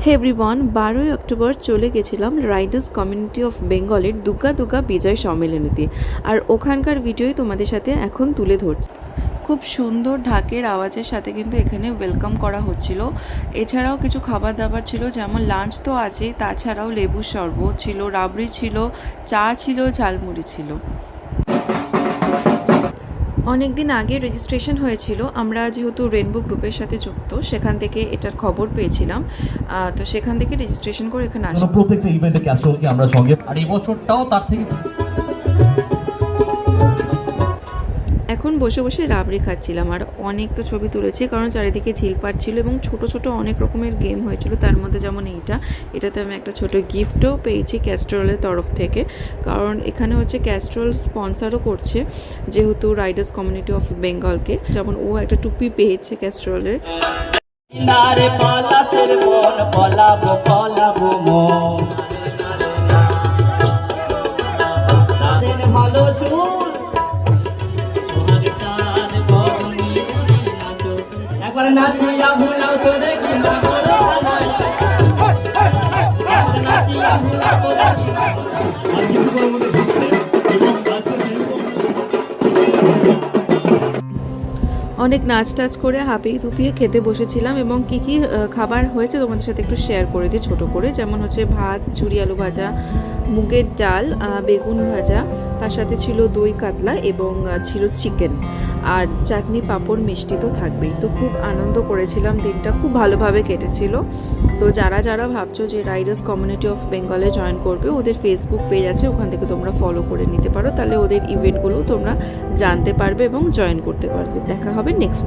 হে everyone, 12ই October চলে গেছিলাম Riders community of বেঙ্গলের দুগ্গা দুগ্গা বিজয় সম্মেলনীতে। আর ওখানকার ভিডিওই তোমাদের সাথে এখন তুলে ধরছি। খুব সুন্দর ঢাকের আওয়াজের সাথে কিন্তু এখানে ওয়েলকাম করা হচ্ছিল। এছাড়াও কিছু খাবার দাবার ছিল, যেমন লাঞ্চ তো আছেই, তাছাড়াও লেবুর শরবত ছিল, রাবড়ি ছিল, চা ছিল, ঝালমুড়ি ছিল। অনেক দিন আগে রেজিস্ট্রেশন হয়েছিল, আমরা যেহেতু রেনবো গ্রুপের সাথে যুক্ত সেখান থেকে এটার খবর পেয়েছিলাম, তো সেখান থেকে রেজিস্ট্রেশন করে এখানে আসি। প্রত্যেকটা ইভেন্টে ক্যাস্ট্রলকে আমরা সঙ্গে, আর এই বছরটাও তার থেকে। এখন বসে বসে রাবড়ি খাচ্ছিলাম আর অনেক তো ছবি তুলেছি, কারণ চারিদিকে ঝিলপাট ছিল এবং ছোট ছোট অনেক রকমের গেম হয়েছিল। তার মধ্যে যেমন এটাতে আমি একটা ছোট গিফটও পেয়েছি ক্যাস্ট্রলের তরফ থেকে, কারণ এখানে হচ্ছে ক্যাস্ট্রল স্পন্সারও করছে যেহেতু রাইডার্স কমিউনিটি অফ বেঙ্গলকে। যেমন ও একটা টুপি পেয়েছে ক্যাস্ট্রলের। অনেক নাচ টাচ করে হাঁপিয়ে দুপিয়ে খেতে বসেছিলাম, এবং কি কি খাবার হয়েছে তোমাদের সাথে একটু শেয়ার করে দিই ছোট করে। যেমন হচ্ছে ভাত, ঝুরি আলু ভাজা, মুগের ডাল, বেগুন ভাজা, তার সাথে ছিল দই কাতলা এবং ছিল চিকেন, আর চাটনি, পাঁপড়, মিষ্টি তো থাকবেই। তো খুব আনন্দ করেছিলাম, দিনটা খুব ভালোভাবে কেটেছিল। তো যারা যারা ভাবছো যে রাইডার্স কমিউনিটি অফ বেঙ্গলে জয়েন করবে, ওদের ফেসবুক পেজ আছে, ওখান থেকে তোমরা ফলো করে নিতে পারো, তাহলে ওদের ইভেন্টগুলো তোমরা জানতে পারবে এবং জয়েন করতে পারবে। দেখা হবে নেক্সট।